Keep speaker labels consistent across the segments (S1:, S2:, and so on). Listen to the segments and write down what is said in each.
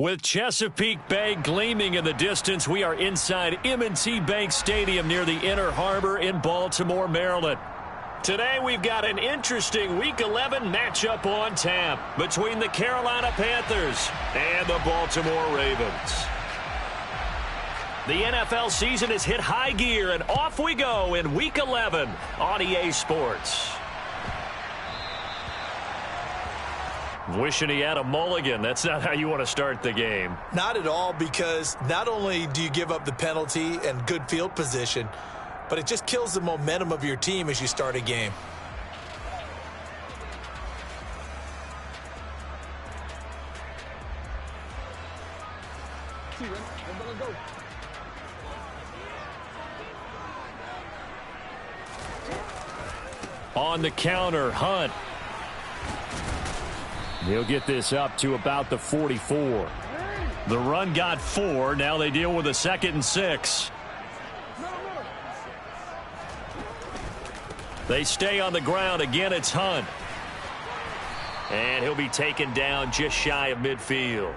S1: With Chesapeake Bay gleaming in the distance, we are inside M&T Bank Stadium near the Inner Harbor in Baltimore, Maryland. Today we've got an interesting Week 11 matchup on tap between the Carolina Panthers and the Baltimore Ravens. The NFL season has hit high gear, and off we go in Week 11 on EA Sports. Wishing he had a mulligan. That's not how you want to start the game.
S2: Not at all, because not only do you give up the penalty and good field position, but it just kills the momentum of your team as you start a game.
S1: On the counter, Hunt. He'll get this up to about the 44. The run got 4. Now they deal with a 2nd and 6. They stay on the ground. Again, it's Hunt. And he'll be taken down just shy of midfield.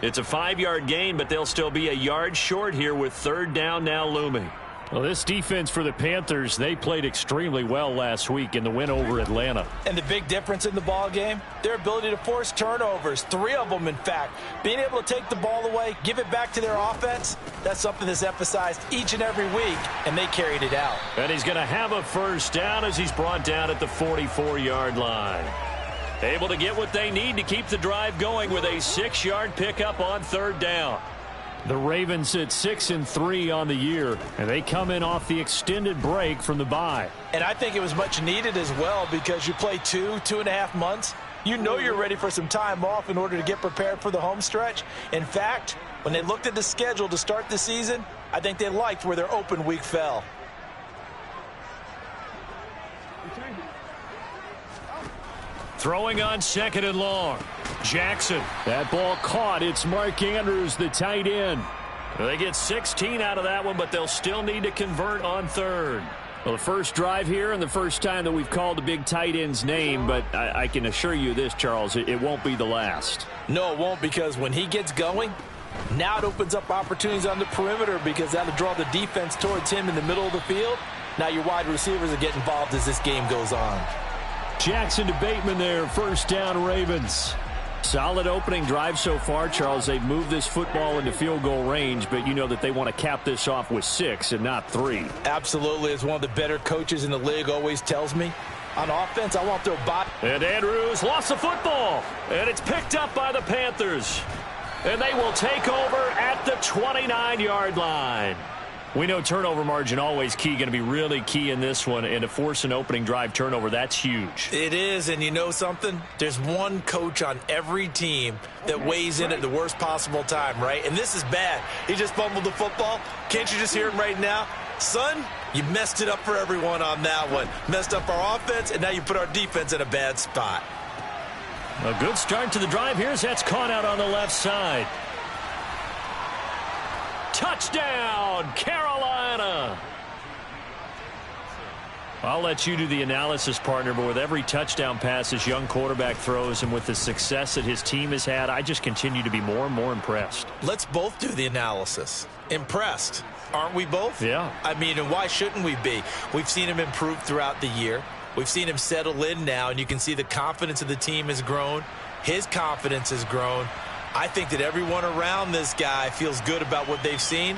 S1: It's a 5-yard gain, but they'll still be a yard short here with 3rd down now looming. Well, this defense for the Panthers, they played extremely well last week in the win over Atlanta.
S2: And the big difference in the ball game, their ability to force turnovers, 3 of them, in fact. Being able to take the ball away, give it back to their offense, that's something that's emphasized each and every week, and they carried it out.
S1: And he's going to have a 1st down as he's brought down at the 44-yard line. Able to get what they need to keep the drive going with a 6-yard pickup on 3rd down. The Ravens sit 6-3 on the year, and they come in off the extended break from the bye.
S2: And I think it was much needed as well, because you play 2.5 months. You know you're ready for some time off in order to get prepared for the home stretch. In fact, when they looked at the schedule to start the season, I think they liked where their open week fell.
S1: Throwing on 2nd and long. Jackson. That ball caught. It's Mark Andrews, the tight end. They get 16 out of that one, but they'll still need to convert on 3rd. Well, the first drive here and the first time that we've called the big tight end's name, but I can assure you this, Charles, it won't be the last.
S2: No, it won't, because when he gets going, now it opens up opportunities on the perimeter, because that'll draw the defense towards him in the middle of the field. Now your wide receivers are getting involved as this game goes on.
S1: Jackson to Bateman there, 1st down Ravens. Solid opening drive so far, Charles. They've moved this football into field goal range, but you know that they want to cap this off with 6 and not 3.
S2: Absolutely. As one of the better coaches in the league always tells me, on offense, I want their body.
S1: And Andrews lost the football, and it's picked up by the Panthers. And they will take over at the 29-yard line. We know turnover margin always key, going to be really key in this one, and to force an opening drive turnover, that's huge.
S2: It is, and you know something? There's one coach on every team that weighs in at the worst possible time, right? And this is bad. He just fumbled the football. Can't you just hear him right now? Son, you messed it up for everyone on that one. Messed up our offense, and now you put our defense in a bad spot.
S1: A good start to the drive here as that's caught out on the left side. Touchdown, Carolina! I'll let you do the analysis, partner, but with every touchdown pass this young quarterback throws and with the success that his team has had, I just continue to be more and more impressed.
S2: Let's both do the analysis. Impressed. Aren't we both?
S1: Yeah.
S2: I mean, and why shouldn't we be? We've seen him improve throughout the year. We've seen him settle in now, and you can see the confidence of the team has grown. His confidence has grown. I think that everyone around this guy feels good about what they've seen,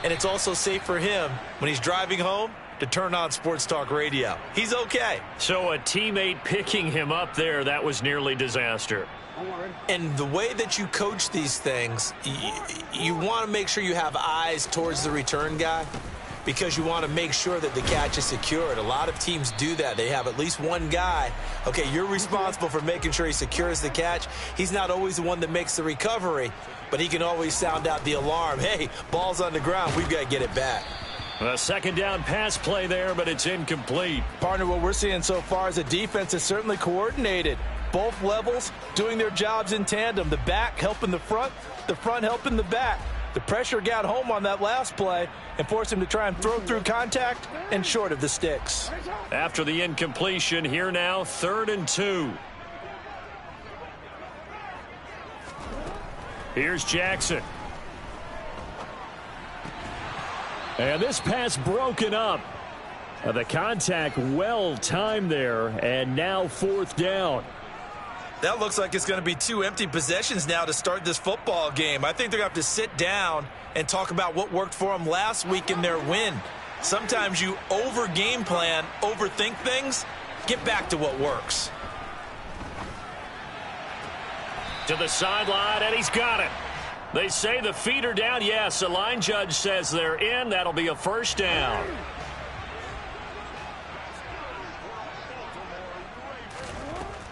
S2: and it's also safe for him when he's driving home to turn on Sports Talk Radio. He's okay.
S1: So a teammate picking him up there, that was nearly disaster.
S2: And the way that you coach these things, you want to make sure you have eyes towards the return guy, because you want to make sure that the catch is secured. A lot of teams do that. They have at least one guy. Okay, you're responsible for making sure he secures the catch. He's not always the one that makes the recovery, but he can always sound out the alarm. Hey, ball's on the ground. We've got to get it back.
S1: A 2nd down pass play there, but it's incomplete.
S2: Partner, what we're seeing so far is a defense is certainly coordinated. Both levels doing their jobs in tandem. The back helping the front helping the back. The pressure got home on that last play and forced him to try and throw through contact and short of the sticks.
S1: After the incompletion, here now, 3rd and 2. Here's Jackson. And this pass broken up. The contact well timed there, and now 4th down.
S2: That looks like it's going to be 2 empty possessions now to start this football game. I think they're going to have to sit down and talk about what worked for them last week in their win. Sometimes you over-game plan, overthink things. Get back to what works.
S1: To the sideline, and he's got it. They say the feet are down. Yes, the line judge says they're in. That'll be a 1st down.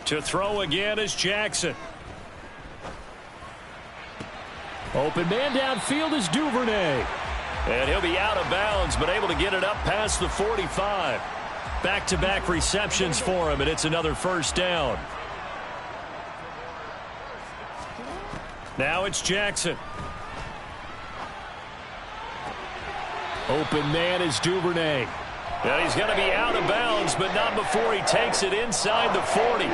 S1: To throw again is Jackson. Open man downfield is Duvernay. And he'll be out of bounds, but able to get it up past the 45. Back-to-back receptions for him, and it's another 1st down. Now it's Jackson. Open man is Duvernay. And he's going to be out of bounds, but not before he takes it inside the 40.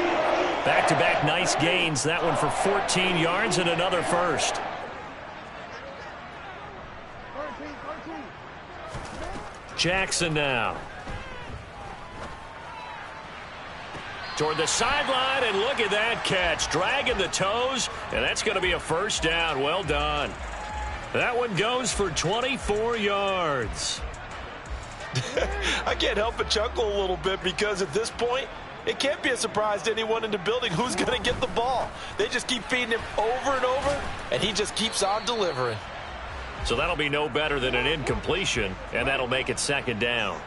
S1: Back-to-back nice gains. That one for 14 yards and another 1st. Jackson now. Toward the sideline, and look at that catch. Dragging the toes, and that's going to be a 1st down. Well done. That one goes for 24 yards.
S2: I can't help but chuckle a little bit because at this point, it can't be a surprise to anyone in the building who's going to get the ball. They just keep feeding him over and over, and he just keeps on delivering.
S1: So that'll be no better than an incompletion, and that'll make it 2nd down.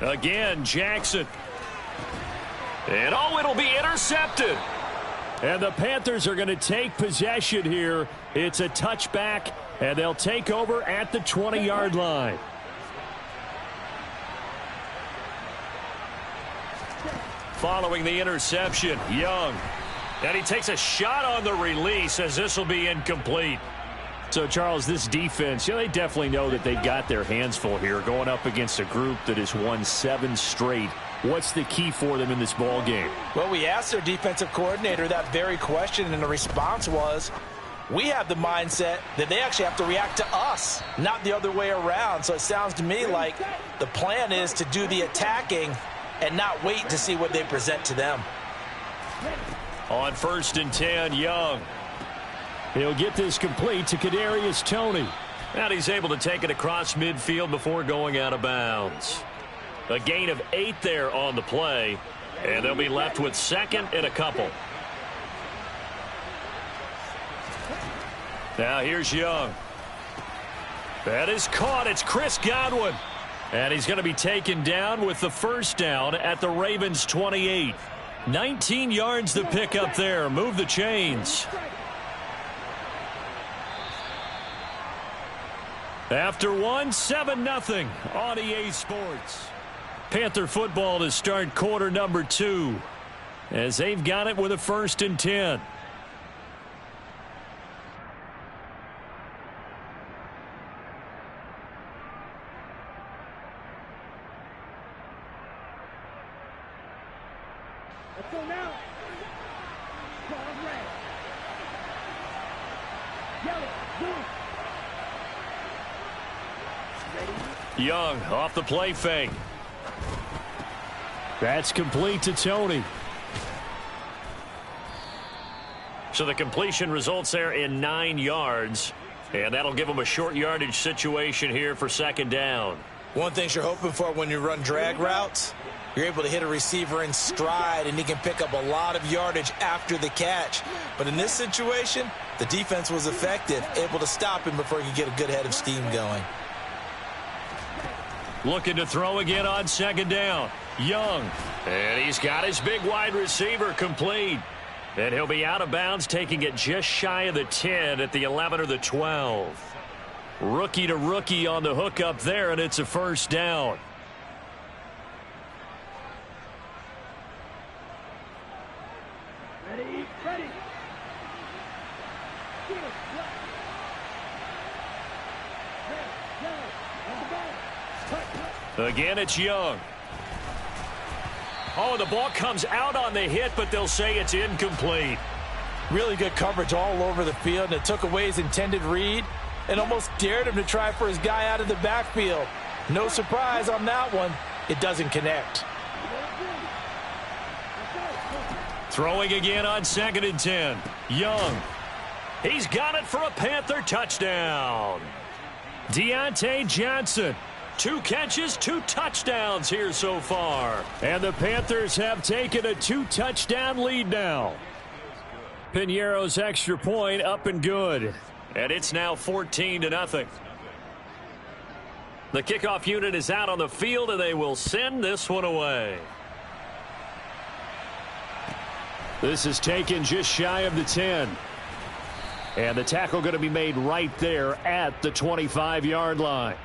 S1: Again, Jackson. And it'll be intercepted. And the Panthers are going to take possession here. It's a touchback, and they'll take over at the 20-yard line. Following the interception, Young. And he takes a shot on the release as this will be incomplete. So, Charles, this defense, they definitely know that they've got their hands full here going up against a group that has won 7 straight. What's the key for them in this ball game?
S2: Well, we asked their defensive coordinator that very question, and the response was, we have the mindset that they actually have to react to us, not the other way around. So it sounds to me like the plan is to do the attacking and not wait to see what they present to them.
S1: On 1st and 10, Young. He'll get this complete to Kadarius Toney. And he's able to take it across midfield before going out of bounds. A gain of 8 there on the play, and they'll be left with 2nd and a couple. Now here's Young. That is caught. It's Chris Godwin. And he's going to be taken down with the 1st down at the Ravens' 28. 19 yards to pick up there. Move the chains. After 1, 7-0 on EA Sports. Panther football to start quarter number 2 as they've got it with a 1st and 10.
S3: Let's go now. Red. Yellow. Blue.
S1: Young off the play fake. That's complete to Toney. So the completion results there in 9 yards. And that'll give them a short yardage situation here for 2nd down.
S2: One thing you're hoping for when you run drag routes, you're able to hit a receiver in stride, and he can pick up a lot of yardage after the catch. But in this situation, the defense was effective, able to stop him before he could get a good head of steam going.
S1: Looking to throw again on 2nd down. Young. And he's got his big wide receiver complete. And he'll be out of bounds, taking it just shy of the 10 at the 11 or the 12. Rookie to rookie on the hook up there, and it's a 1st down.
S3: Ready, ready.
S1: Again, it's Young. Oh, the ball comes out on the hit, but they'll say it's incomplete.
S2: Really good coverage all over the field, and it took away his intended read and almost dared him to try for his guy out of the backfield. No surprise on that one. It doesn't connect.
S1: Throwing again on 2nd and 10. Young. He's got it for a Panther touchdown. Deontay Johnson. 2 catches, 2 touchdowns here so far. And the Panthers have taken a 2-touchdown lead now. Piñeiro's extra point up and good. And it's now 14-0. The kickoff unit is out on the field, and they will send this one away. This is taken just shy of the 10. And the tackle going to be made right there at the 25-yard line.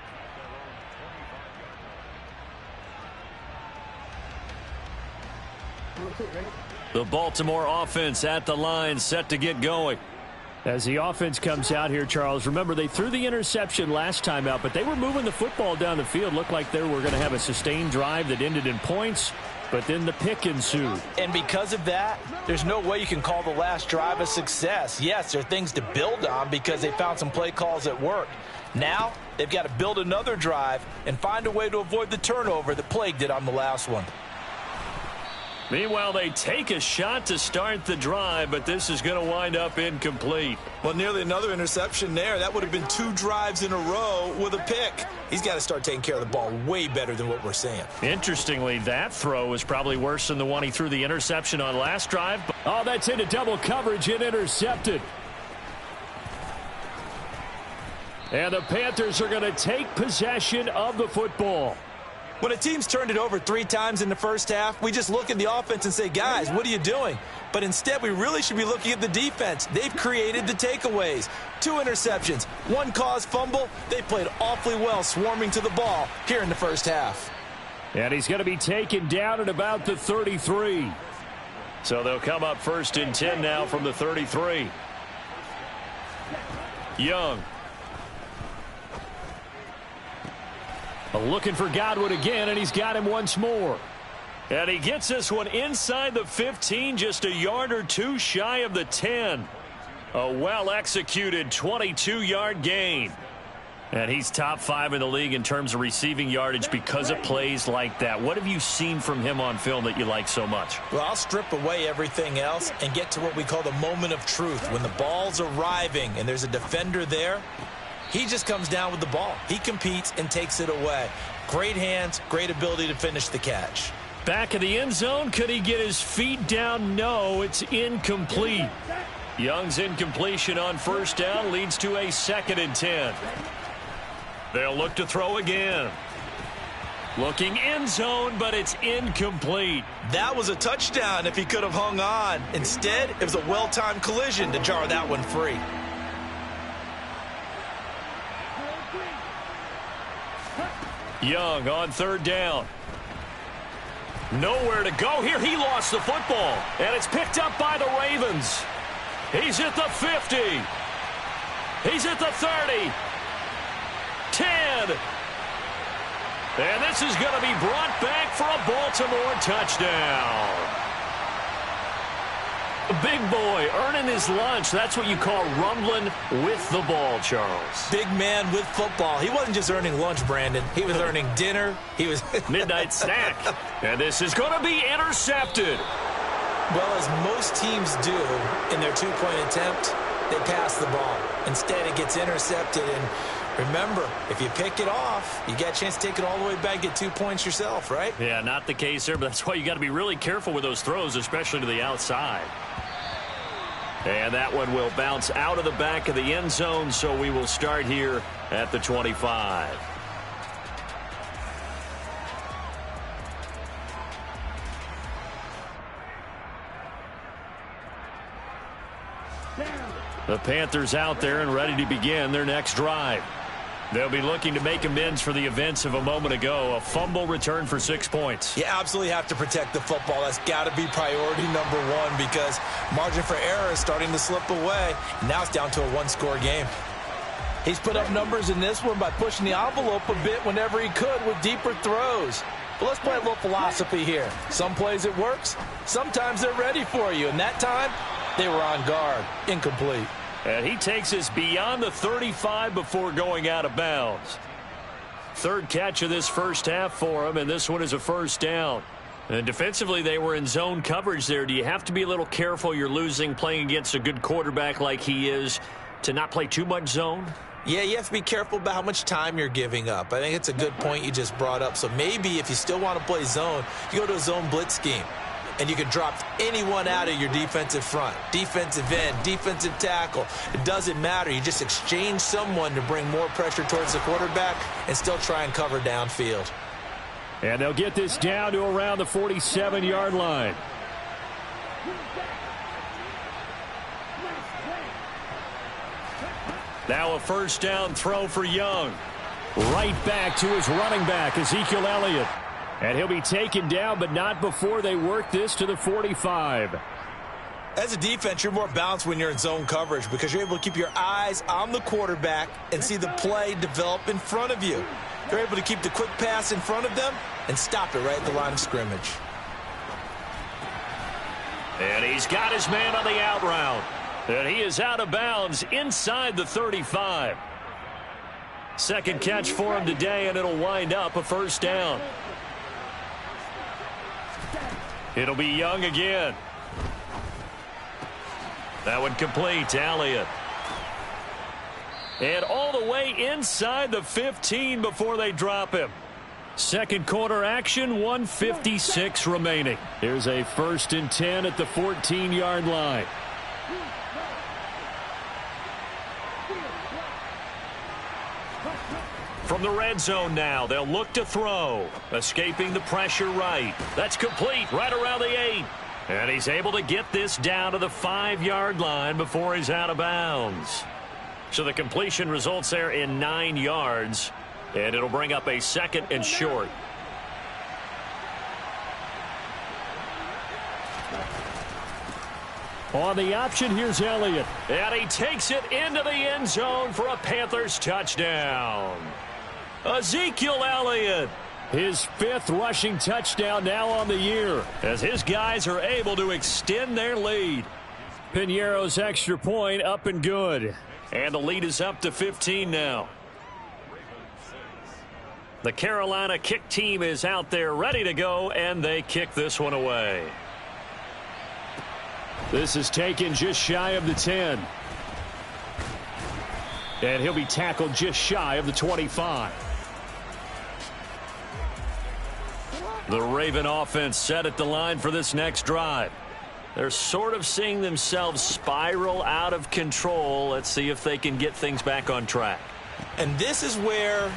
S1: The Baltimore offense at the line, set to get going. As the offense comes out here, Charles, remember they threw the interception last time out, but they were moving the football down the field. Looked like they were going to have a sustained drive that ended in points, but then the pick ensued.
S2: And because of that, there's no way you can call the last drive a success. Yes, there are things to build on because they found some play calls that worked. Now, they've got to build another drive and find a way to avoid the turnover that plagued it on the last one.
S1: Meanwhile, they take a shot to start the drive, but this is going to wind up incomplete.
S2: Well, nearly another interception there. That would have been 2 drives in a row with a pick. He's got to start taking care of the ball way better than what we're seeing.
S1: Interestingly, that throw is probably worse than the one he threw the interception on last drive. Oh, that's into double coverage and intercepted. And the Panthers are going to take possession of the football.
S2: When a team's turned it over 3 times in the first half, we just look at the offense and say, guys, what are you doing? But instead, we really should be looking at the defense. They've created the takeaways. 2 interceptions, 1 caused fumble. They played awfully well swarming to the ball here in the first half.
S1: And he's going to be taken down at about the 33. So they'll come up 1st and 10 now from the 33. Young. Looking for Godwin again, and he's got him once more. And he gets this one inside the 15, just a yard or 2 shy of the 10. A well-executed 22-yard gain. And he's top 5 in the league in terms of receiving yardage because of plays like that. What have you seen from him on film that you like so much?
S2: Well, I'll strip away everything else and get to what we call the moment of truth. When the ball's arriving and there's a defender there, he just comes down with the ball. He competes and takes it away. Great hands, great ability to finish the catch.
S1: Back of the end zone, could he get his feet down? No, it's incomplete. Young's incompletion on 1st down leads to a 2nd and 10. They'll look to throw again. Looking end zone, but it's incomplete.
S2: That was a touchdown if he could have hung on. Instead, it was a well-timed collision to jar that one free.
S1: Young on 3rd down. Nowhere to go here. He lost the football, and it's picked up by the Ravens. He's at the 50. He's at the 30. 10. And this is going to be brought back for a Baltimore touchdown. A big boy earning his lunch. That's what you call rumbling with the ball, Charles.
S2: Big man with football. He wasn't just earning lunch, Brandon. He was earning dinner. He was
S1: midnight snack. And this is going to be intercepted.
S2: Well, as most teams do in their 2-point attempt, they pass the ball. Instead, it gets intercepted. And remember, if you pick it off, you get a chance to take it all the way back, get 2 points yourself, right?
S1: Yeah, not the case here, but that's why you got to be really careful with those throws, especially to the outside. And that one will bounce out of the back of the end zone, so we will start here at the 25. The Panthers out there and ready to begin their next drive. They'll be looking to make amends for the events of a moment ago. A fumble return for 6 points.
S2: You absolutely have to protect the football. That's got to be priority number 1 because margin for error is starting to slip away. Now it's down to a 1-score game. He's put up numbers in this one by pushing the envelope a bit whenever he could with deeper throws. But let's play a little philosophy here. Some plays it works. Sometimes they're ready for you. And that time, they were on guard. Incomplete.
S1: And he takes us beyond the 35 before going out of bounds. Third catch of this first half for him, and this one is a first down. And defensively, they were in zone coverage there. Do you have to be a little careful? You're losing playing against a good quarterback like he is to not play too much zone?
S2: Yeah, you have to be careful about how much time you're giving up. I think it's a good point you just brought up. So maybe if you still want to play zone, you go to a zone blitz scheme. And you can drop anyone out of your defensive front. Defensive end, defensive tackle. It doesn't matter. You just exchange someone to bring more pressure towards the quarterback and still try and cover downfield.
S1: And they'll get this down to around the 47-yard line. Now a first down throw for Young. Right back to his running back, Ezekiel Elliott. And he'll be taken down, but not before they work this to the 45.
S2: As a defense, you're more balanced when you're in zone coverage because you're able to keep your eyes on the quarterback and see the play develop in front of you. You're able to keep the quick pass in front of them and stop it right at the line of scrimmage.
S1: And he's got his man on the out route. And he is out of bounds inside the 35. Second catch for him today, and it'll wind up a first down. It'll be Young again. That one complete to Elliott. And all the way inside the 15 before they drop him. Second quarter action, 1:56 remaining. Here's a 1st and 10 at the 14-yard line. From the red zone now, they'll look to throw. Escaping the pressure right. That's complete right around the 8. And he's able to get this down to the 5-yard line before he's out of bounds. So the completion results there in 9 yards. And it'll bring up a 2nd and short. On the option, here's Elliott. And he takes it into the end zone for a Panthers touchdown. Ezekiel Elliott, his 5th rushing touchdown now on the year, as his guys are able to extend their lead. Piñeiro's extra point up and good. And the lead is up to 15 now. The Carolina kick team is out there ready to go, and they kick this one away. This is taken just shy of the 10. And he'll be tackled just shy of the 25. The Raven offense set at the line for this next drive. They're sort of seeing themselves spiral out of control. Let's see if they can get things back on track.
S2: And this is where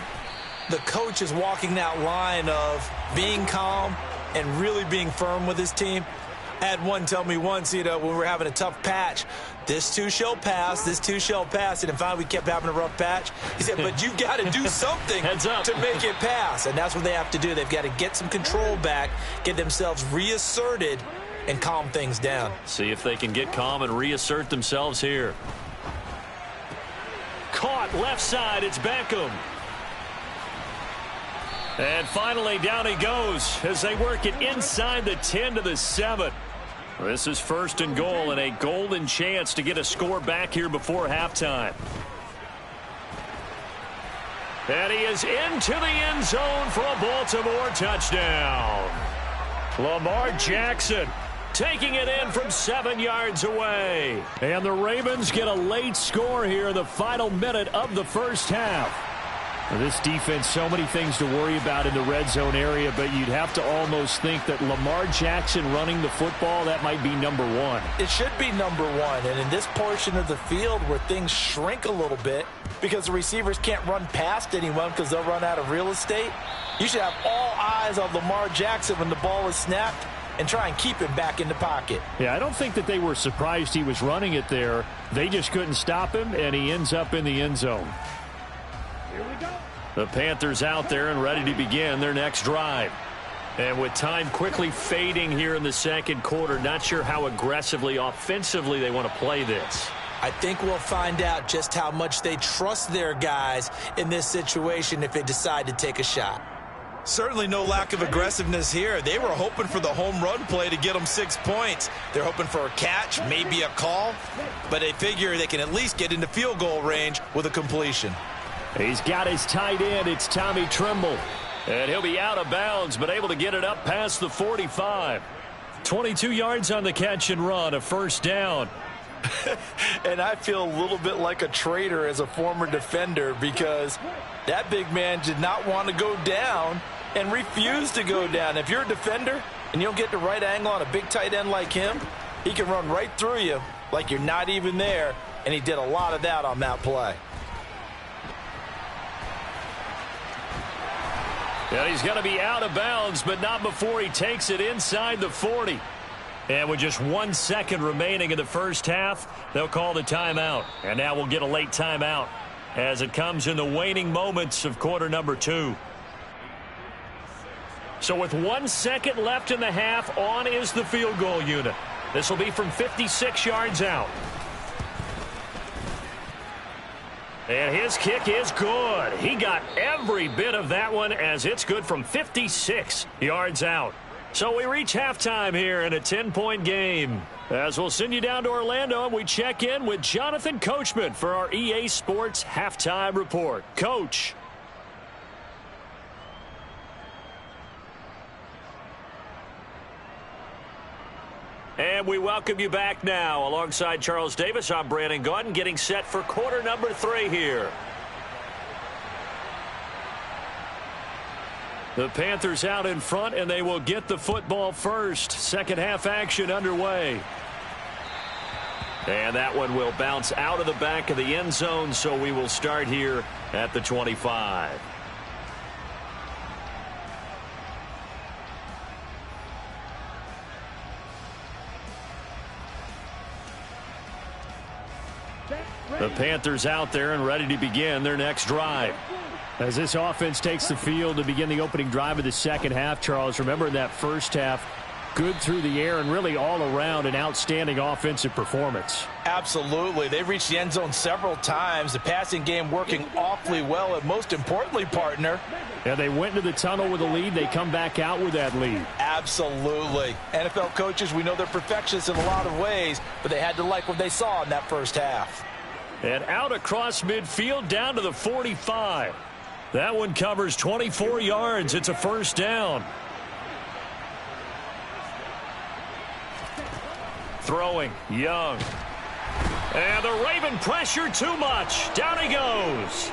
S2: the coach is walking that line of being calm and really being firm with his team. I had one tell me once, when we were having a tough patch, this too shall pass, this too shall pass. And finally we kept having a rough patch. He said, but you got to do something to make it pass. And that's what they have to do. They've got to get some control back, get themselves reasserted, and calm things down.
S1: See if they can get calm and reassert themselves here. Caught left side. It's Beckham. And finally down he goes as they work it inside the 10 to the 7. This is 1st and goal and a golden chance to get a score back here before halftime. And he is into the end zone for a Baltimore touchdown. Lamar Jackson taking it in from 7 yards away. And the Ravens get a late score here in the final minute of the first half. This defense, so many things to worry about in the red zone area, but you'd have to almost think that Lamar Jackson running the football, that might be number 1.
S2: It should be number 1, and in this portion of the field where things shrink a little bit because the receivers can't run past anyone because they'll run out of real estate, you should have all eyes on Lamar Jackson when the ball is snapped and try and keep him back in the pocket.
S1: Yeah, I don't think that they were surprised he was running it there. They just couldn't stop him, and he ends up in the end zone.
S3: Here we go.
S1: The Panthers out there and ready to begin their next drive. And with time quickly fading here in the second quarter, not sure how aggressively, offensively they want to play this.
S2: I think we'll find out just how much they trust their guys in this situation if they decide to take a shot. Certainly no lack of aggressiveness here. They were hoping for the home run play to get them 6 points. They're hoping for a catch, maybe a call, but they figure they can at least get into field goal range with a completion.
S1: He's got his tight end. It's Tommy Tremble. And he'll be out of bounds, but able to get it up past the 45. 22 yards on the catch and run, a first down.
S2: And I feel a little bit like a traitor as a former defender because that big man did not want to go down and refused to go down. If you're a defender and you don't get the right angle on a big tight end like him, he can run right through you like you're not even there, and he did a lot of that on that play.
S1: And he's going to be out of bounds, but not before he takes it inside the 40. And with just 1 second remaining in the first half, they'll call the timeout. And now we'll get a late timeout as it comes in the waning moments of quarter number 2. So with 1 second left in the half, on is the field goal unit. This will be from 56 yards out. And his kick is good. He got every bit of that one as it's good from 56 yards out. So we reach halftime here in a 10-point game. As we'll send you down to Orlando, and we check in with Jonathan Coachman for our EA Sports Halftime Report. Coach. And we welcome you back now. Alongside Charles Davis, I'm Brandon Gaudin, getting set for quarter number 3 here. The Panthers out in front, and they will get the football first. Second half action underway. And that one will bounce out of the back of the end zone, so we will start here at the 25. The Panthers out there and ready to begin their next drive. As this offense takes the field to begin the opening drive of the second half, Charles, remember in that first half, good through the air and really all around an outstanding offensive performance.
S2: Absolutely. They've reached the end zone several times. The passing game working awfully well, and most importantly, partner.
S1: Yeah, they went into the tunnel with a lead. They come back out with that lead.
S2: Absolutely. NFL coaches, we know they're perfectionists in a lot of ways, but they had to like what they saw in that first half.
S1: And out across midfield down to the 45. That one covers 24 yards. It's a first down. Throwing, Young. And the Raven pressure too much. Down he goes.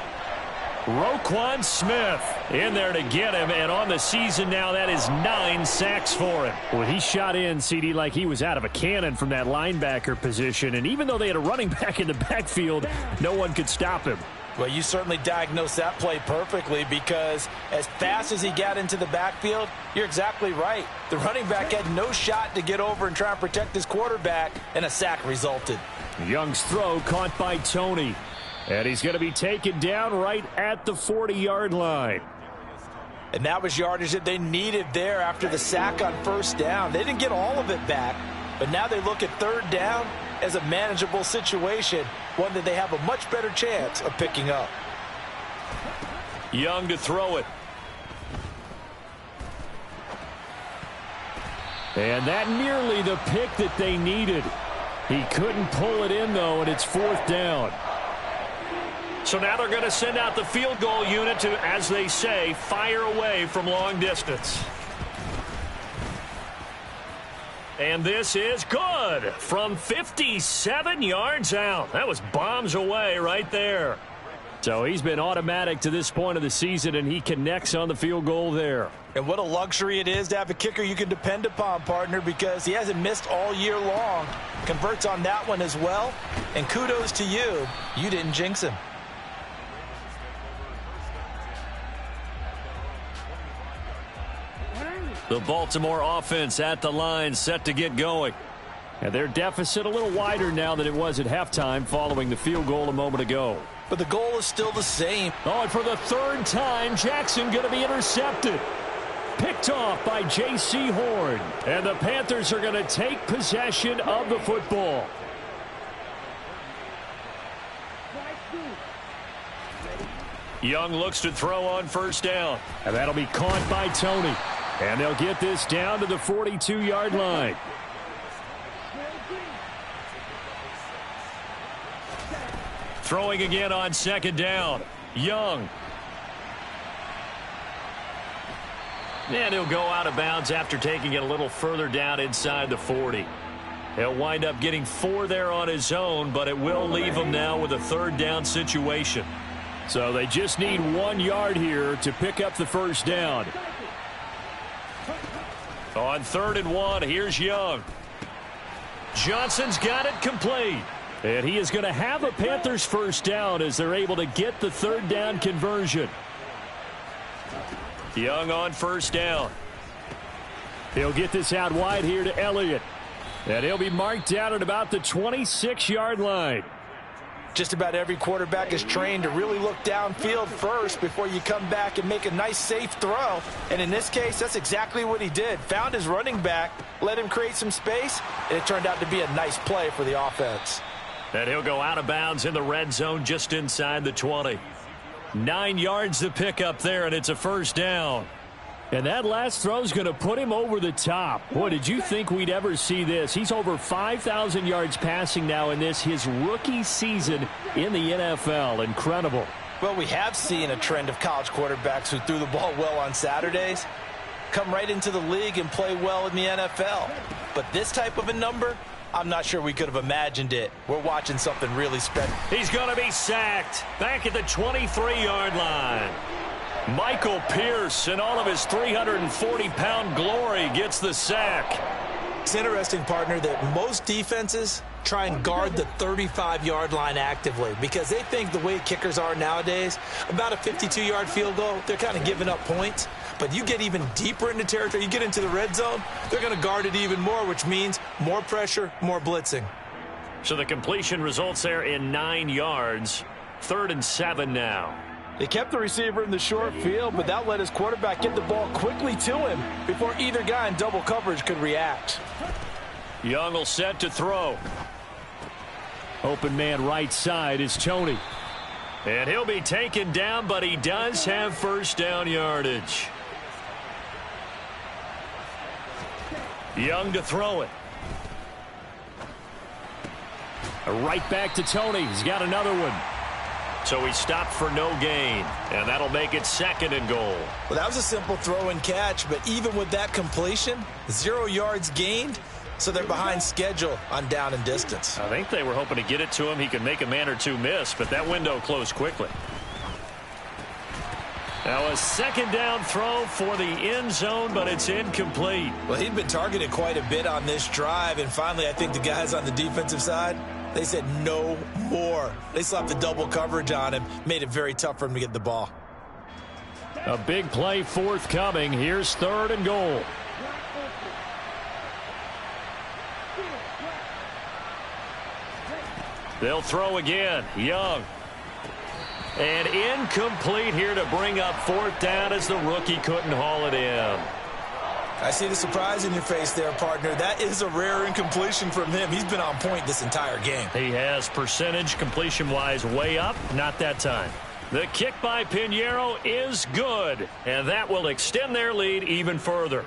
S1: Roquan Smith in there to get him, and on the season now, that is 9 sacks for him.
S4: Well, he shot in, CD, like he was out of a cannon from that linebacker position, and even though they had a running back in the backfield, no one could stop him.
S2: Well, you certainly diagnosed that play perfectly because as fast as he got into the backfield, you're exactly right. The running back had no shot to get over and try and protect his quarterback, and a sack resulted.
S4: Young's throw caught by Tony. And he's going to be taken down right at the 40-yard line.
S2: And that was yardage that they needed there after the sack on first down. They didn't get all of it back, but now they look at third down as a manageable situation, one that they have a much better chance of picking up.
S1: Young to throw it.
S4: And that nearly the pick that they needed. He couldn't pull it in, though, and it's fourth down.
S1: So now they're going to send out the field goal unit to, as they say, fire away from long distance. And this is good from 57 yards out. That was bombs away right there.
S4: So he's been automatic to this point of the season, and he connects on the field goal there.
S2: And what a luxury it is to have a kicker you can depend upon, partner, because he hasn't missed all year long. Converts on that one as well. And kudos to you. You didn't jinx him.
S1: The Baltimore offense at the line, set to get going.
S4: And their deficit a little wider now than it was at halftime following the field goal a moment ago.
S2: But the goal is still the same.
S4: Oh, and for the third time, Jackson going to be intercepted. Picked off by J.C. Horn. And the Panthers are going to take possession of the football.
S1: Young looks to throw on first down.
S4: And that'll be caught by Tony. And they'll get this down to the 42-yard line.
S1: Throwing again on second down. Young. And he'll go out of bounds after taking it a little further down inside the 40. He'll wind up getting 4 there on his own, but it will leave him now with a third down situation.
S4: So they just need 1 yard here to pick up the first down.
S1: On 3rd and 1, here's Young. Johnson's got it complete.
S4: And he is going to have a Panthers first down as they're able to get the third down conversion.
S1: Young on first down.
S4: He'll get this out wide here to Elliott. And he'll be marked down at about the 26-yard line.
S5: Just about every quarterback is trained to really look downfield first before you come back and make a nice, safe throw. And in this case, that's exactly what he did. Found his running back, let him create some space, and it turned out to be a nice play for the offense.
S1: And he'll go out of bounds in the red zone just inside the 20. 9 yards to pick up there, and it's a first down.
S4: And that last throw is going to put him over the top. Boy, did you think we'd ever see this? He's over 5,000 yards passing now in this, his rookie season in the NFL. Incredible.
S5: Well, we have seen a trend of college quarterbacks who threw the ball well on Saturdays come right into the league and play well in the NFL. But this type of a number, I'm not sure we could have imagined it. We're watching something really special.
S1: He's going to be sacked back at the 23-yard line. Michael Pierce, in all of his 340-pound glory, gets the sack.
S2: It's interesting, partner, that most defenses try and guard the 35-yard line actively because they think the way kickers are nowadays, about a 52-yard field goal, they're kind of giving up points. But you get even deeper into territory, you get into the red zone, they're going to guard it even more, which means more pressure, more blitzing.
S1: So the completion results there in 9 yards. 3rd and 7 now.
S5: They kept the receiver in the short field, but that let his quarterback get the ball quickly to him before either guy in double coverage could react.
S1: Young will set to throw.
S4: Open man right side is Tony.
S1: And he'll be taken down, but he does have first down yardage. Young to throw it.
S4: Right back to Tony. He's got another one.
S1: So he stopped for no gain, and that'll make it 2nd and goal.
S2: Well, that was a simple throw and catch, but even with that completion, 0 yards gained, so they're behind schedule on down and distance.
S1: I think they were hoping to get it to him. He could make a man or two miss, but that window closed quickly. Now a 2nd down throw for the end zone, but it's incomplete.
S2: Well, he'd been targeted quite a bit on this drive, and finally I think the guys on the defensive side, they said no more. They slapped the double coverage on him, made it very tough for him to get the ball.
S4: A big play forthcoming. Here's 3rd and goal.
S1: They'll throw again. Young. And incomplete here to bring up 4th down as the rookie couldn't haul it in.
S2: I see the surprise in your face there, partner. That is a rare incompletion from him. He's been on point this entire game.
S1: He has percentage completion-wise way up. Not that time. The kick by Pinheiro is good, and that will extend their lead even further.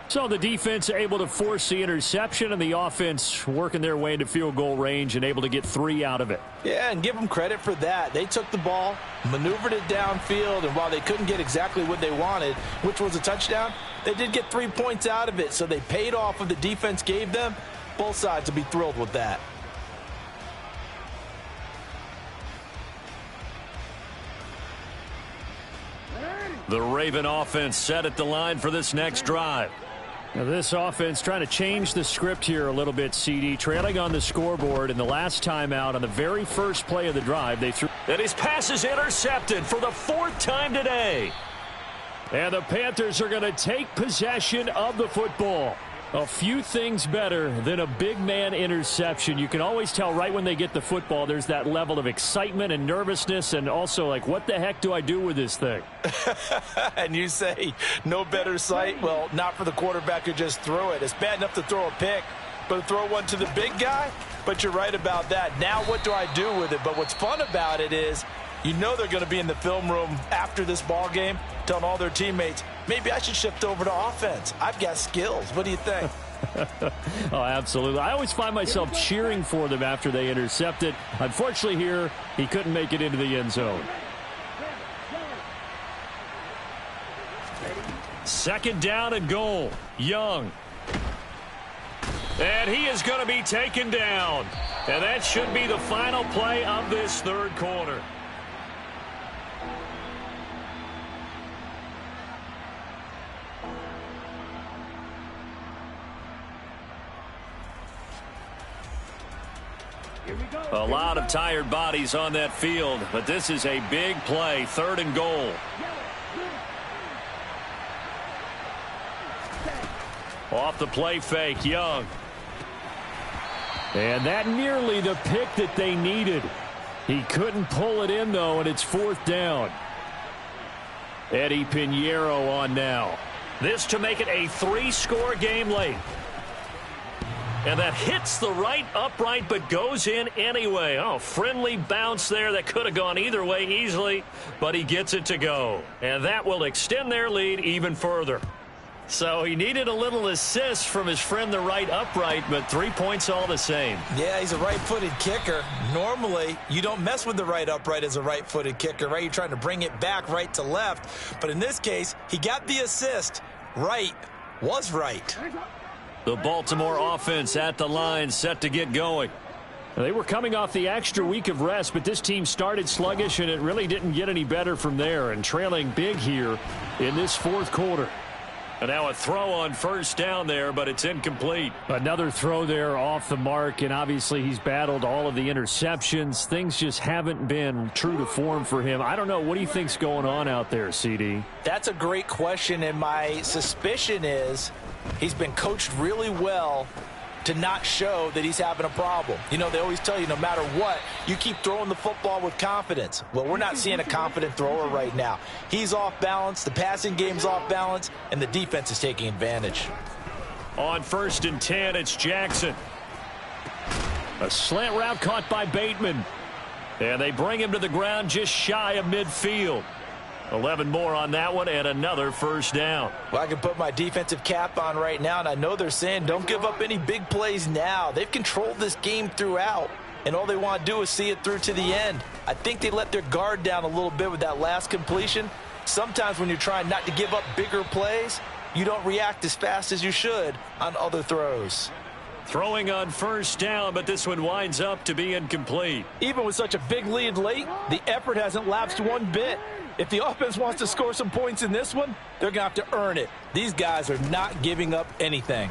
S4: So the defense able to force the interception, and the offense working their way into field goal range and able to get 3 out of it.
S5: Yeah, and give them credit for that. They took the ball, maneuvered it downfield, and while they couldn't get exactly what they wanted, which was a touchdown, they did get 3 points out of it, so they paid off what the defense gave them. Both sides will be thrilled with that.
S1: The Raven offense set at the line for this next drive.
S4: Now this offense trying to change the script here a little bit, CD. Trailing on the scoreboard, and the last time out on the very first play of the drive, they threw.
S1: And his pass is intercepted for the 4th time today.
S4: And the Panthers are going to take possession of the football. A few things better than a big man interception. You can always tell right when they get the football, there's that level of excitement and nervousness, and also like, what the heck do I do with this thing?
S5: And you say no better sight? Well, not for the quarterback who just threw it. It's bad enough to throw a pick, but to throw one to the big guy? But you're right about that. Now what do I do with it? But what's fun about it is You know they're going to be in the film room after this ball game telling all their teammates, maybe I should shift over to offense. I've got skills. What do you think?
S4: Oh, absolutely. I always find myself cheering for them after they intercept it. Unfortunately here, he couldn't make it into the end zone.
S1: Second down and goal. Young. And he is going to be taken down. And that should be the final play of this third quarter. A lot of tired bodies on that field, but this is a big play, third and goal. Off the play fake, Young.
S4: And that nearly the pick that they needed. He couldn't pull it in, though, and it's fourth down. Eddie Pinheiro on now.
S1: This to make it a 3-score game late. And that hits the right upright but goes in anyway. Oh, friendly bounce there that could have gone either way easily, but he gets it to go. And that will extend their lead even further. So he needed a little assist from his friend the right upright, but 3 points all the same.
S2: Yeah, he's a right-footed kicker. Normally, you don't mess with the right upright as a right-footed kicker, right? You're trying to bring it back right to left. But in this case, he got the assist. Right was right.
S1: The Baltimore offense at the line, set to get going.
S4: They were coming off the extra week of rest, but this team started sluggish, and it really didn't get any better from there, and trailing big here in this fourth quarter.
S1: And now a throw on first down there, but it's incomplete.
S4: Another throw there off the mark, and obviously he's battled all of the interceptions. Things just haven't been true to form for him. I don't know. What do you think's going on out there, CD?
S5: That's a great question, and my suspicion is he's been coached really well to not show that he's having a problem. You know, they always tell you no matter what, you keep throwing the football with confidence. Well, we're not seeing a confident thrower right now. He's off balance, the passing game's off balance, and the defense is taking advantage.
S1: On 1st and 10, it's Jackson.
S4: A slant route caught by Bateman.
S1: And they bring him to the ground just shy of midfield. 11 more on that one and another first down.
S5: Well, I can put my defensive cap on right now, and I know they're saying don't give up any big plays now. They've controlled this game throughout, and all they want to do is see it through to the end. I think they let their guard down a little bit with that last completion. Sometimes when you're trying not to give up bigger plays, you don't react as fast as you should on other throws.
S1: Throwing on first down, but this one winds up to be incomplete.
S5: Even with such a big lead late, the effort hasn't lapsed one bit. If the offense wants to score some points in this one, they're going to have to earn it. These guys are not giving up anything.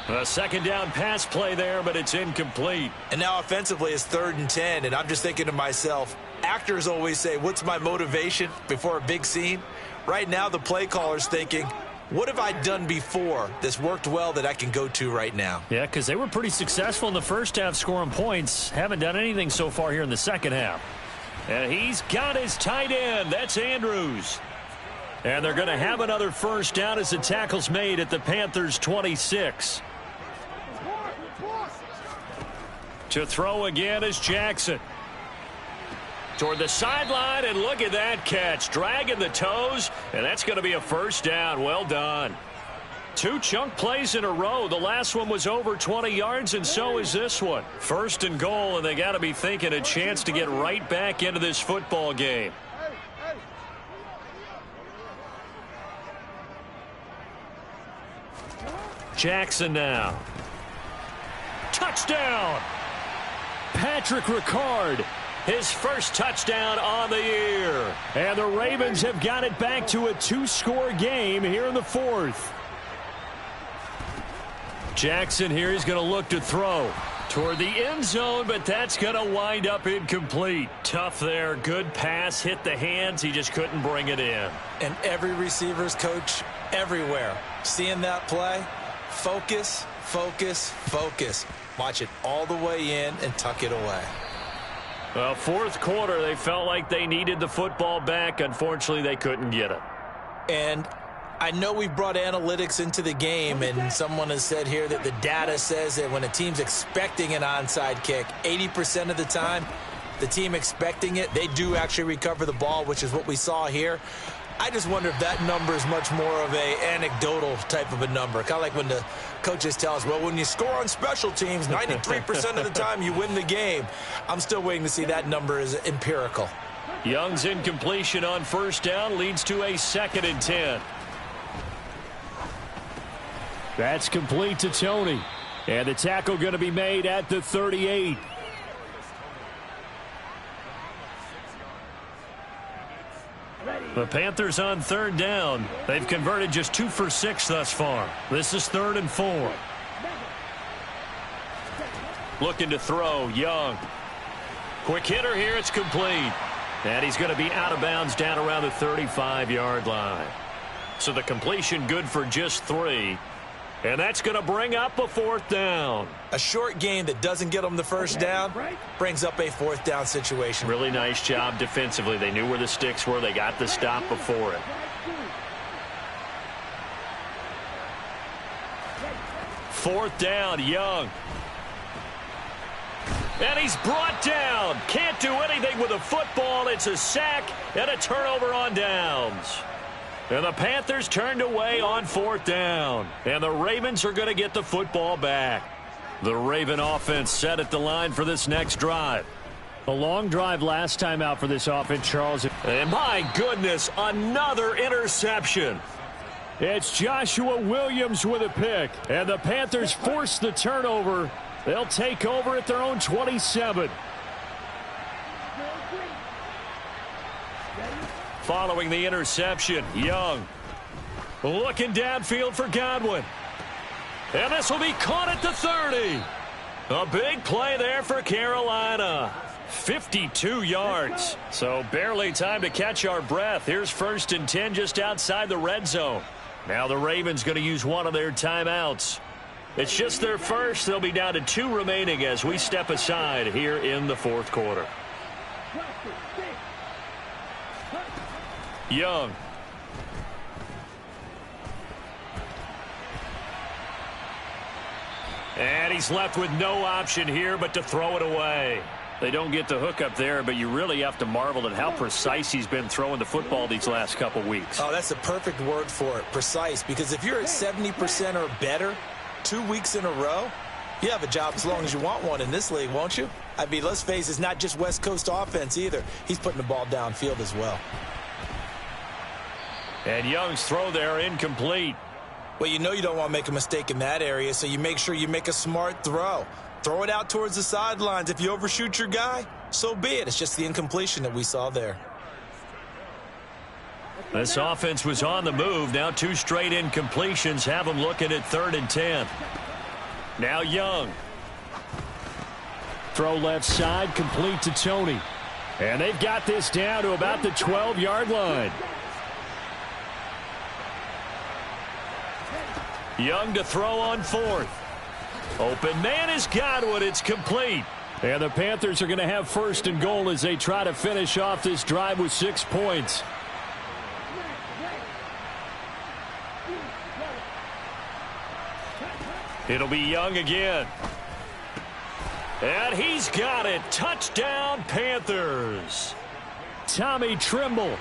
S1: A second down pass play there, but it's incomplete.
S2: And now offensively it's 3rd and 10, and I'm just thinking to myself, actors always say, what's my motivation before a big scene? Right now the play caller's thinking, what have I done before that's worked well that I can go to right now?
S1: Yeah, because they were pretty successful in the first half scoring points. Haven't done anything so far here in the second half. And he's got his tight end. That's Andrews. And they're going to have another first down as the tackle's made at the Panthers' 26. To throw again is Jackson. Toward the sideline, and look at that catch. Dragging the toes, and that's going to be a first down. Well done. 2 chunk plays in a row. The last one was over 20 yards, and so is this one. 1st and goal, and they got to be thinking a chance to get right back into this football game. Jackson now. Touchdown!
S4: Patrick Ricard.
S1: His first touchdown on the year.
S4: And the Ravens have got it back to a 2-score game here in the fourth.
S1: Jackson here is going to look to throw toward the end zone, but that's going to wind up incomplete. Tough there. Good pass. Hit the hands. He just couldn't bring it in.
S2: And every receiver's coach everywhere, seeing that play, focus, focus, focus. Watch it all the way in and tuck it away.
S1: Well, fourth quarter, they felt like they needed the football back. Unfortunately, they couldn't get it.
S2: And I know we've brought analytics into the game, and someone has said here that the data says that when a team's expecting an onside kick, 80% of the time, the team expecting it, they do actually recover the ball, which is what we saw here. I just wonder if that number is much more of a anecdotal type of a number. Kind of like when the coaches tell us, well, when you score on special teams, 93% of the time you win the game. I'm still waiting to see that number is empirical.
S1: Young's incompletion on first down leads to a 2nd and 10.
S4: That's complete to Tony. And the tackle going to be made at the 38.
S1: The Panthers on 3rd down. They've converted just 2 for 6 thus far. This is 3rd and 4. Looking to throw, Young. Quick hitter here, it's complete. And he's going to be out of bounds down around the 35-yard line. So the completion good for just 3. And that's going to bring up a 4th down.
S2: A short game that doesn't get them the first down brings up a 4th down situation.
S1: Really nice job defensively. They knew where the sticks were. They got the stop before it. Fourth down, Young. And he's brought down. Can't do anything with a football. It's a sack and a turnover on downs. And the Panthers turned away on 4th down. And the Ravens are going to get the football back. The Raven offense set at the line for this next drive.
S4: A long drive last time out for this offense, Charles.
S1: And my goodness, another interception.
S4: It's Joshua Williams with a pick. And the Panthers force the turnover. They'll take over at their own 27.
S1: Following the interception, Young looking downfield for Godwin. And this will be caught at the 30. A big play there for Carolina. 52 yards. So barely time to catch our breath. Here's 1st and 10 just outside the red zone. Now the Ravens going to use one of their timeouts. It's just their first. They'll be down to 2 remaining as we step aside here in the 4th quarter. Young. And he's left with no option here but to throw it away. They don't get the hook up there, but you really have to marvel at how precise he's been throwing the football these last couple weeks.
S2: Oh, that's the perfect word for it, precise, because if you're at 70% or better 2 weeks in a row, you have a job as long as you want one in this league, won't you? I mean, let's face it, it's not just West Coast offense either. He's putting the ball downfield as well.
S1: And Young's throw there incomplete.
S2: Well, you know you don't want to make a mistake in that area, so you make sure you make a smart throw. Throw it out towards the sidelines. If you overshoot your guy, so be it. It's just the incompletion that we saw there.
S1: This offense was on the move. Now 2 straight incompletions have them looking at 3rd and 10. Now Young.
S4: Throw left side, complete to Tony. And they've got this down to about the 12-yard line.
S1: Young to throw on 4th. Open man is Godwin. It's complete.
S4: And the Panthers are going to have 1st and goal as they try to finish off this drive with 6 points.
S1: It'll be Young again. And he's got it. Touchdown, Panthers.
S4: Tommy Tremble.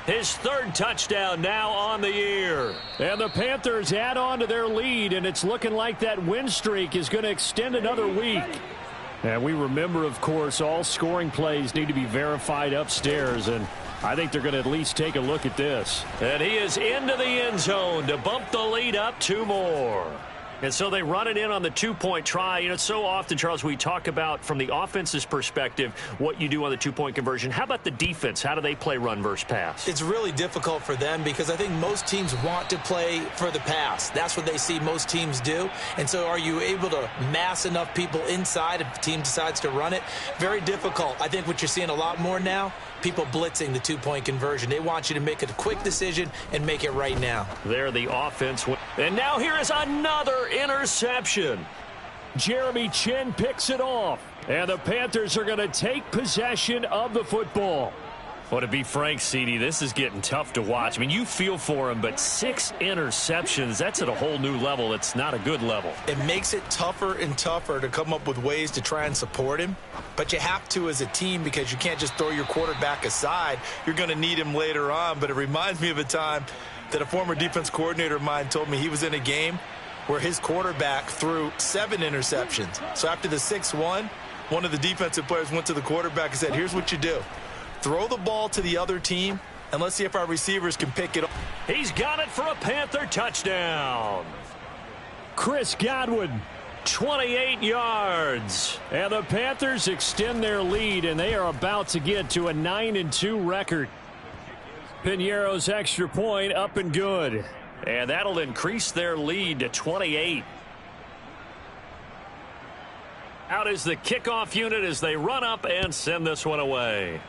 S1: His 3rd touchdown now on the year.
S4: And the Panthers add on to their lead, and it's looking like that win streak is going to extend another week. And we remember, of course, all scoring plays need to be verified upstairs, and I think they're going to at least take a look at this.
S1: And he is into the end zone to bump the lead up 2 more. And so they run it in on the 2-point try. You know, so often, Charles, we talk about from the offense's perspective what you do on the 2-point conversion. How about the defense? How do they play run versus pass?
S2: It's really difficult for them because I think most teams want to play for the pass. That's what they see most teams do. And so are you able to mass enough people inside if the team decides to run it? Very difficult. I think what you're seeing a lot more now, people blitzing the 2-point conversion. They want you to make a quick decision and make it right now.
S1: There the offense. And now here is another interception.
S4: Jeremy Chin picks it off. And the Panthers are going to take possession of the football.
S1: Well, to be frank, CD, this is getting tough to watch. I mean, you feel for him, but 6 interceptions, that's at a whole new level. It's not a good level.
S2: It makes it tougher and tougher to come up with ways to try and support him. But you have to as a team because you can't just throw your quarterback aside. You're going to need him later on. But it reminds me of a time that a former defense coordinator of mine told me he was in a game where his quarterback threw 7 interceptions. So after the 6th one of the defensive players went to the quarterback and said, here's what you do. Throw the ball to the other team, and let's see if our receivers can pick it up.
S1: He's got it for a Panther touchdown.
S4: Chris Godwin,
S1: 28 yards.
S4: And the Panthers extend their lead, and they are about to get to a 9-2 record. Piñeiro's extra point up and good.
S1: And that'll increase their lead to 28. Out is the kickoff unit as they run up and send this one away.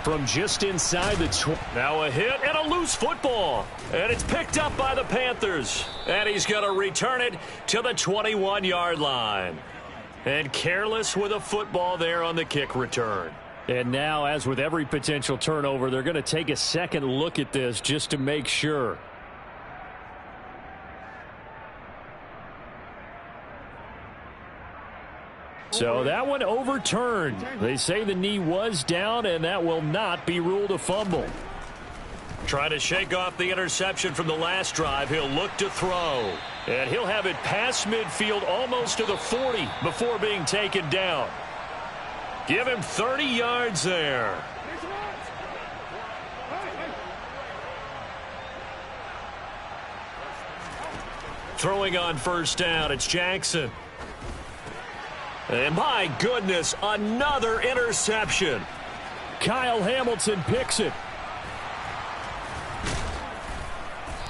S4: From just inside the 20.
S1: Now a hit and a loose football. And it's picked up by the Panthers. And he's going to return it to the 21-yard line. And careless with a football there on the kick return.
S4: And now, as with every potential turnover, they're going to take a second look at this just to make sure. So that one overturned. They say the knee was down, and that will not be ruled a fumble.
S1: Trying to shake off the interception from the last drive. He'll look to throw. And he'll have it past midfield almost to the 40 before being taken down. Give him 30 yards there. Throwing on first down, it's Jackson. And my goodness, another interception.
S4: Kyle Hamilton picks it.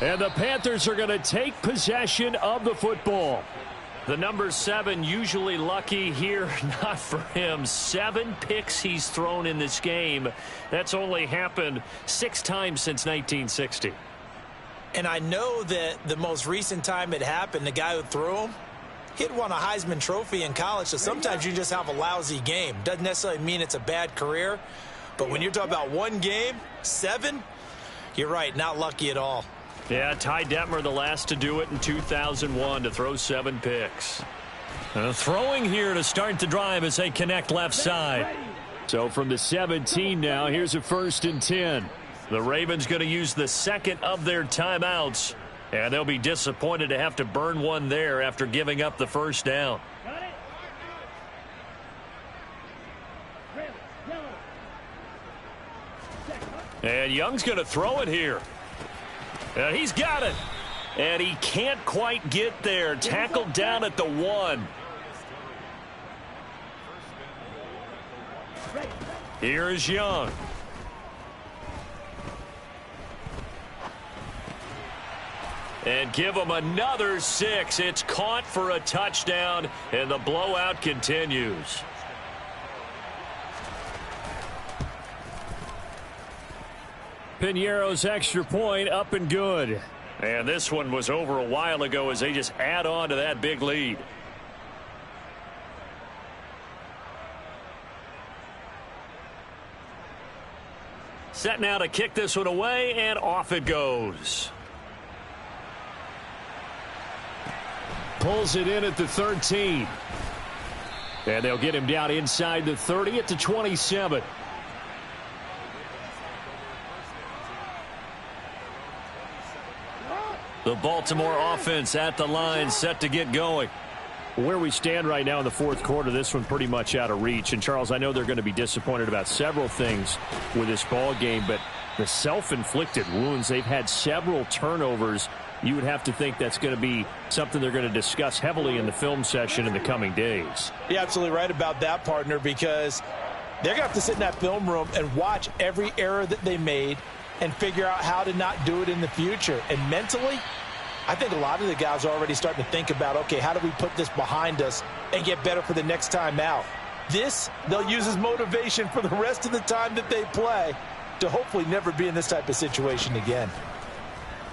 S4: And the Panthers are going to take possession of the football.
S1: The number 7 usually lucky here, not for him. 7 picks he's thrown in this game. That's only happened 6 times since 1960.
S2: And I know that the most recent time it happened, the guy who threw him, he'd won a Heisman Trophy in college, so sometimes you just have a lousy game. Doesn't necessarily mean it's a bad career, but when you're talking about one game, 7, you're right, not lucky at all.
S1: Yeah, Ty Detmer, the last to do it in 2001, to throw 7 picks. Throwing here to start the drive as they connect left side.
S4: So from the 17 now, here's a 1st and 10.
S1: The Ravens going to use the second of their timeouts. And they'll be disappointed to have to burn one there after giving up the first down. And Young's going to throw it here. And he's got it. And he can't quite get there. Tackled down at the 1. Here is Young. And give him another 6. It's caught for a touchdown, and the blowout continues.
S4: Piñeiro's extra point up and good.
S1: And this one was over a while ago as they just add on to that big lead. Set now to kick this one away, and off it goes.
S4: Pulls it in at the 13. And they'll get him down inside the 30 at the 27.
S1: The Baltimore offense at the line, set to get going.
S4: Where we stand right now in the 4th quarter, this one pretty much out of reach. And, Charles, I know they're going to be disappointed about several things with this ball game, but the self-inflicted wounds, they've had several turnovers. You would have to think that's going to be something they're going to discuss heavily in the film session in the coming days.
S5: You're absolutely right about that, partner, because they're going to have to sit in that film room and watch every error that they made and figure out how to not do it in the future. And mentally, I think a lot of the guys are already starting to think about, okay, how do we put this behind us and get better for the next time out? This, they'll use as motivation for the rest of the time that they play to hopefully never be in this type of situation again.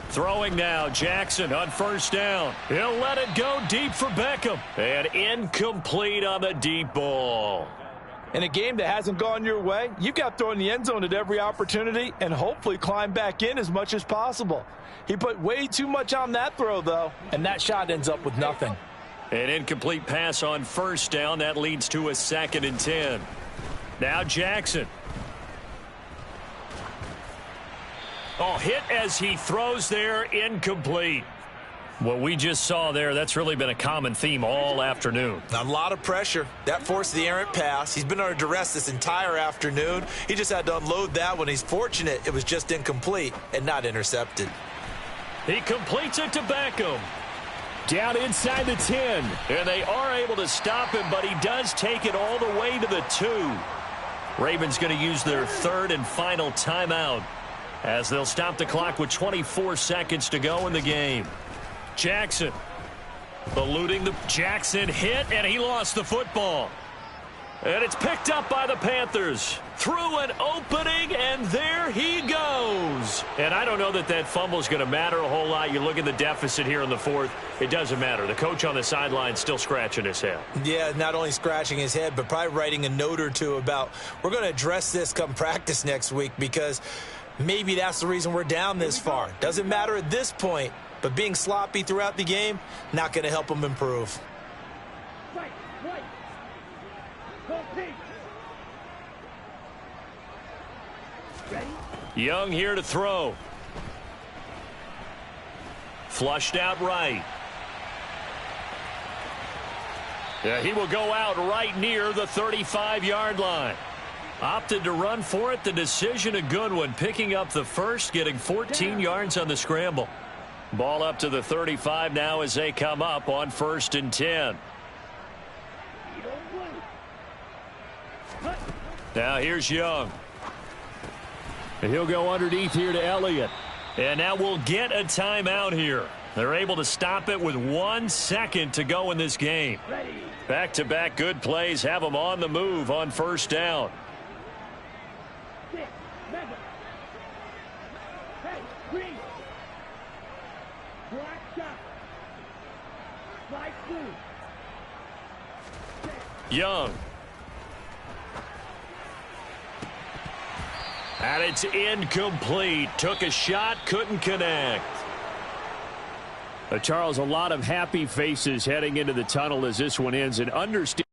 S1: Throwing now, Jackson on first down. He'll let it go deep for Beckham. And incomplete on the deep ball.
S5: In a game that hasn't gone your way, you've got to throw in the end zone at every opportunity and hopefully climb back in as much as possible. He put way too much on that throw, though, and that shot ends up with nothing.
S1: An incomplete pass on first down. That leads to a 2nd and 10. Now Jackson. Oh, hit as he throws there, incomplete. What we just saw there, that's really been a common theme all afternoon.
S2: A lot of pressure. That forced the errant pass. He's been under duress this entire afternoon. He just had to unload that one. He's fortunate it was just incomplete and not intercepted.
S1: He completes it to Beckham. Down inside the 10. And they are able to stop him, but he does take it all the way to the 2. Ravens going to use their 3rd and final timeout as they'll stop the clock with 24 seconds to go in the game. Jackson eluding the Jackson hit, and he lost the football. And it's picked up by the Panthers. Through an opening, and there he goes. And I don't know that that fumble is going to matter a whole lot. You look at the deficit here in the 4th. It doesn't matter. The coach on the sideline still scratching his head.
S2: Yeah, not only scratching his head, but probably writing a note or two about we're going to address this come practice next week because maybe that's the reason we're down this far. Doesn't matter at this point, but being sloppy throughout the game, not going to help him improve.
S1: Young here to throw. Flushed out right. Yeah, he will go out right near the 35-yard line. Opted to run for it. The decision a good one. Picking up the first, getting 14 yards on the scramble. Ball up to the 35 now as they come up on 1st and 10. Now here's Young.
S4: He'll go underneath here to Elliott.
S1: And now we'll get a timeout here. They're able to stop it with 1 second to go in this game. Back-to-back good plays have them on the move on 1st down. Young. And it's incomplete. Took a shot, couldn't connect.
S4: Charles, a lot of happy faces heading into the tunnel as this one ends. And understand